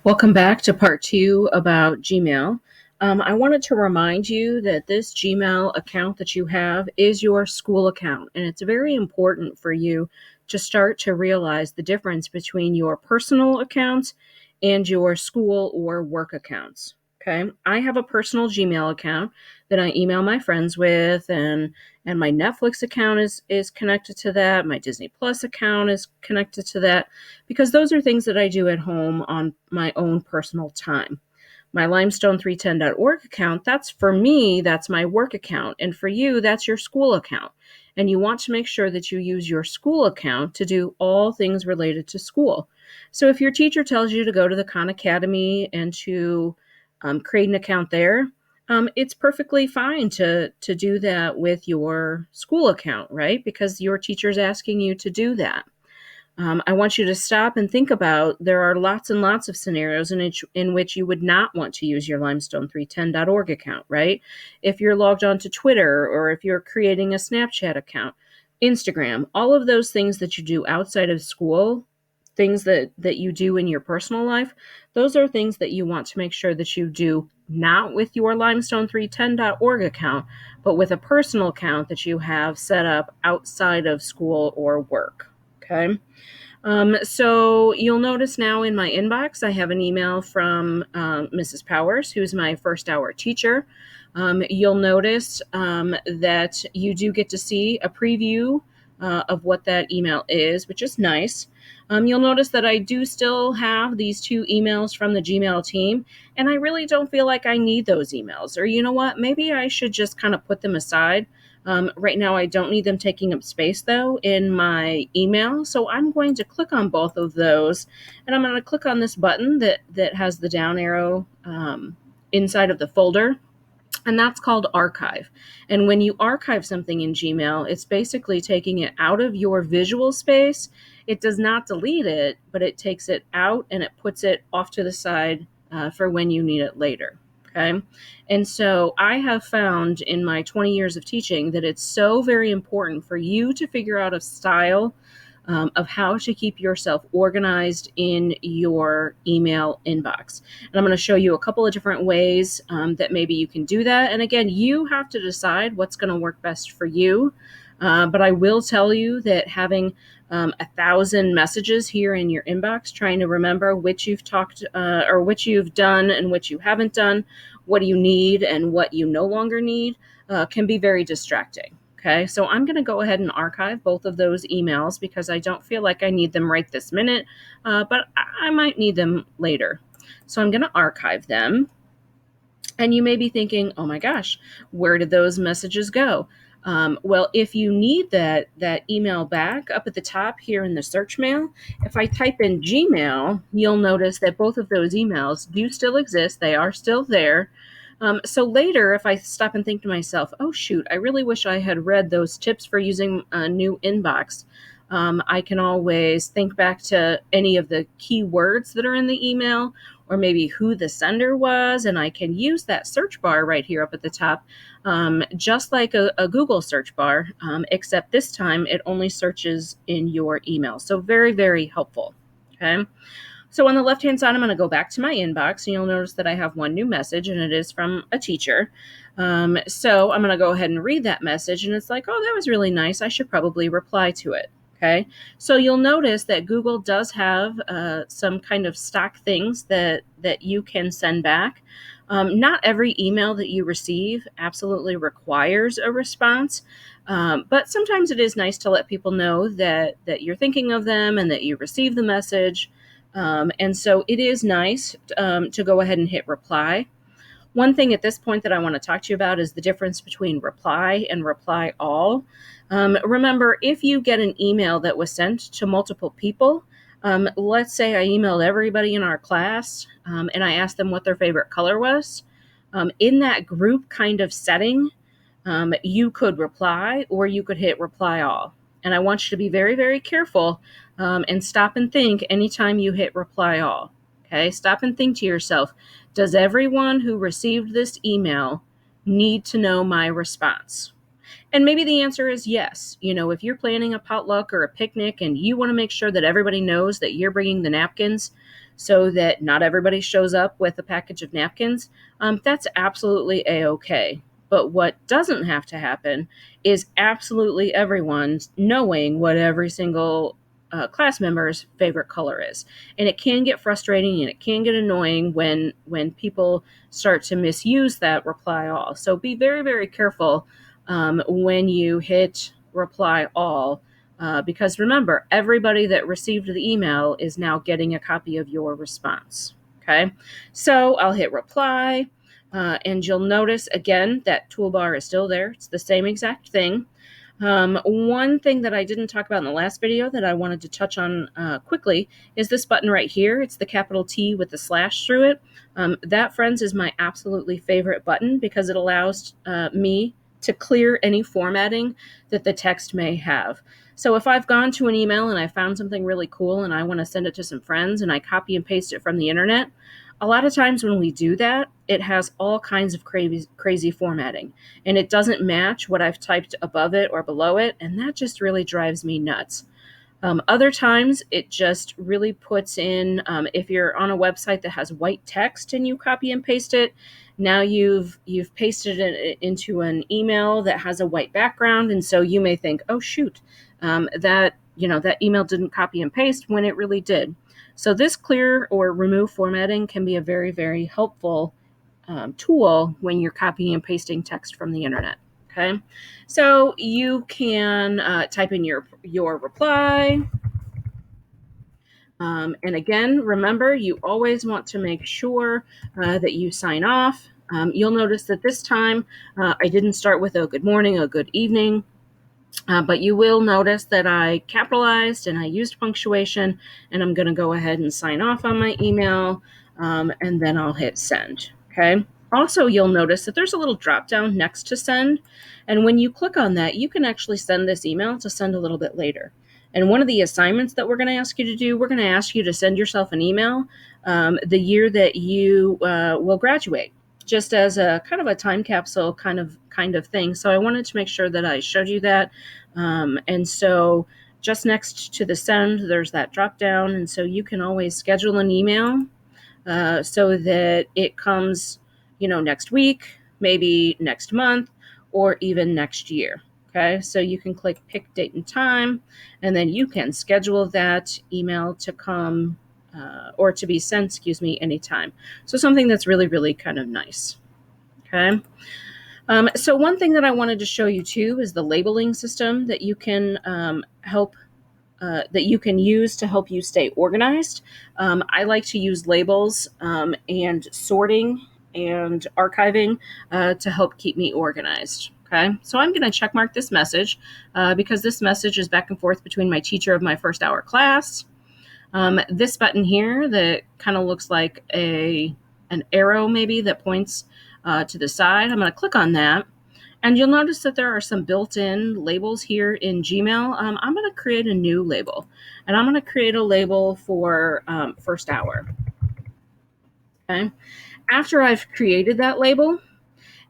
Welcome back to part two about Gmail. I wanted to remind you that this Gmail account that you have is your school account, and it's very important for you to start to realize the difference between your personal accounts and your school or work accounts. Okay, I have a personal Gmail account that I email my friends with, and my Netflix account is connected to that. My Disney Plus account is connected to that because those are things that I do at home on my own personal time. My limestone310.org account, that's for me, that's my work account. And for you, that's your school account. And you want to make sure that you use your school account to do all things related to school. So if your teacher tells you to go to the Khan Academy and to create an account there, it's perfectly fine to do that with your school account, right? Because your teacher's asking you to do that. I want you to stop and think about there are lots and lots of scenarios in which you would not want to use your limestone310.org account, right? If you're logged on to Twitter or if you're creating a Snapchat account, Instagram, all of those things that you do outside of school, things that you do in your personal life, those are things that you want to make sure that you do not with your limestone310.org account, but with a personal account that you have set up outside of school or work. Okay. So you'll notice now in my inbox, I have an email from Mrs. Powers, who's my first hour teacher. You'll notice that you do get to see a preview of what that email is, which is nice. You'll notice that I do still have these two emails from the Gmail team, and I really don't feel like I need those emails. Or you know what? Maybe I should just kind of put them aside. Right now, I don't need them taking up space, though, in my email. So I'm going to click on both of those, and I'm going to click on this button that has the down arrow inside of the folder, and that's called archive. And when you archive something in Gmail, it's basically taking it out of your visual space. It does not delete it, but it takes it out and it puts it off to the side for when you need it later. Okay. And so I have found in my 20 years of teaching that it's so very important for you to figure out a style of how to keep yourself organized in your email inbox. And I'm going to show you a couple of different ways that maybe you can do that. And again, you have to decide what's going to work best for you. But I will tell you that having 1,000 messages here in your inbox, trying to remember which you've talked or which you've done and which you haven't done, what do you need and what you no longer need, can be very distracting. Okay, so I'm going to go ahead and archive both of those emails because I don't feel like I need them right this minute, but I might need them later. So I'm going to archive them. And you may be thinking, oh my gosh, where did those messages go? Well, if you need that email back up at the top here in the search mail, if I type in Gmail, you'll notice that both of those emails do still exist. They are still there. So later, if I stop and think to myself, oh shoot, I really wish I had read those tips for using a new inbox, I can always think back to any of the keywords that are in the email or maybe who the sender was, and I can use that search bar right here up at the top, just like a Google search bar, except this time it only searches in your email. So very, very helpful. Okay. So on the left-hand side, I'm going to go back to my inbox, and you'll notice that I have one new message, and it is from a teacher. So I'm going to go ahead and read that message, and it's like, oh, that was really nice. I should probably reply to it. Okay. So you'll notice that Google does have some kind of stock things that you can send back. Not every email that you receive absolutely requires a response, but sometimes it is nice to let people know that you're thinking of them and that you received the message. And so it is nice to go ahead and hit reply. One thing at this point that I want to talk to you about is the difference between reply and reply all. Remember, if you get an email that was sent to multiple people, let's say I emailed everybody in our class and I asked them what their favorite color was. In that group kind of setting, you could reply or you could hit reply all. And I want you to be very, very careful and stop and think anytime you hit reply all. Okay, stop and think to yourself, does everyone who received this email need to know my response? And maybe the answer is yes. You know, if you're planning a potluck or a picnic and you want to make sure that everybody knows that you're bringing the napkins, so that not everybody shows up with a package of napkins, that's absolutely a-okay. But what doesn't have to happen is absolutely everyone knowing what every single class member's favorite color is. And it can get frustrating and it can get annoying when people start to misuse that reply all. So be very, very careful when you hit reply all, because remember, everybody that received the email is now getting a copy of your response. Okay, so I'll hit reply, and you'll notice again that toolbar is still there. It's the same exact thing. One thing that I didn't talk about in the last video that I wanted to touch on quickly is this button right here. It's the capital T with the slash through it. That, friends, is my absolutely favorite button because it allows me to clear any formatting that the text may have. So if I've gone to an email and I found something really cool and I want to send it to some friends and I copy and paste it from the internet, a lot of times when we do that, it has all kinds of crazy formatting, and it doesn't match what I've typed above it or below it, and that just really drives me nuts. Other times, it just really puts in, if you're on a website that has white text and you copy and paste it, now you've pasted it into an email that has a white background, and so you may think, oh shoot, that email didn't copy and paste when it really did. So this clear or remove formatting can be a very, very helpful tool when you're copying and pasting text from the internet. Okay, so you can type in your reply. And again, remember, you always want to make sure that you sign off. You'll notice that this time I didn't start with a good morning, a good evening. But you will notice that I capitalized and I used punctuation, and I'm going to go ahead and sign off on my email, and then I'll hit send. Okay. Also, you'll notice that there's a little drop down next to send, and when you click on that, you can actually send this email to send a little bit later. And one of the assignments that we're going to ask you to do, we're going to ask you to send yourself an email the year that you will graduate, just as a kind of a time capsule kind of thing. So I wanted to make sure that I showed you that. And so just next to the send, there's that drop down. And so you can always schedule an email so that it comes, next week, maybe next month, or even next year. Okay, so you can click pick date and time, and then you can schedule that email to come or to be sent, anytime. So something that's really, really kind of nice. Okay. So one thing that I wanted to show you too is the labeling system that you can that you can use to help you stay organized. I like to use labels and sorting and archiving to help keep me organized. Okay, so I'm going to check mark this message because this message is back and forth between my teacher of my first hour class. This button here that kind of looks like an arrow maybe that points to the side. I'm going to click on that. And you'll notice that there are some built-in labels here in Gmail. I'm going to create a new label. And I'm going to create a label for first hour. Okay. After I've created that label,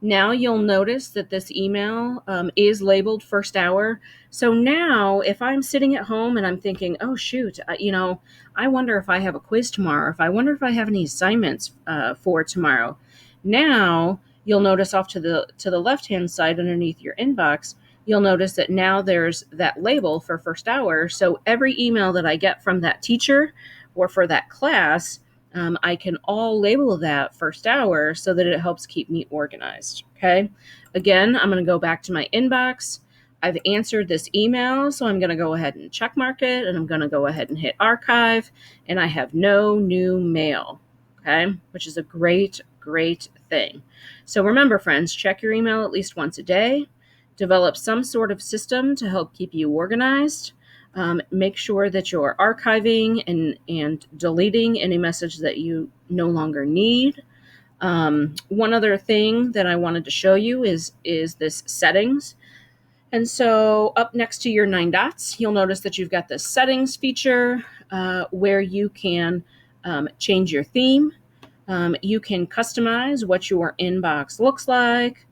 now you'll notice that this email is labeled first hour. So now if I'm sitting at home and I'm thinking, oh, shoot, I wonder if I have a quiz tomorrow, if I wonder if I have any assignments for tomorrow. Now you'll notice off to the left-hand side underneath your inbox, you'll notice that now there's that label for first hour. So every email that I get from that teacher or for that class, I can all label that first hour so that it helps keep me organized. Okay. Again, I'm going to go back to my inbox. I've answered this email, so I'm going to go ahead and check mark it, and I'm going to go ahead and hit archive, and I have no new mail. Okay, which is a great thing. So remember, friends, check your email at least once a day. Develop some sort of system to help keep you organized. Make sure that you're archiving and deleting any message that you no longer need. One other thing that I wanted to show you is this settings. And so up next to your 9 dots, you'll notice that you've got the settings feature where you can change your theme. You can customize what your inbox looks like.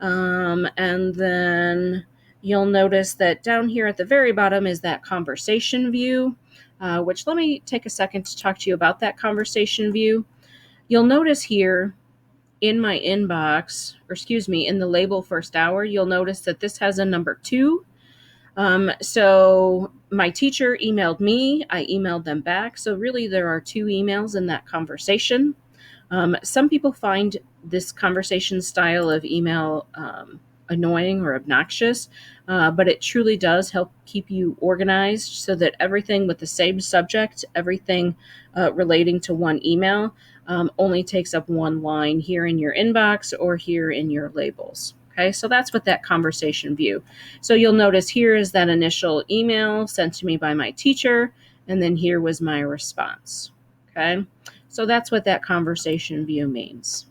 And then you'll notice that down here at the very bottom is that conversation view. which let me take a second to talk to you about that conversation view. You'll notice here in my inbox, or excuse me, in the label first hour, you'll notice that this has a number 2. So my teacher emailed me, I emailed them back. So really there are 2 emails in that conversation. Some people find this conversation style of email annoying or obnoxious, but it truly does help keep you organized so that everything with the same subject, everything relating to one email, only takes up one line here in your inbox or here in your labels. Okay, so that's what that conversation view. So you'll notice here is that initial email sent to me by my teacher, and then here was my response. Okay, so that's what that conversation view means.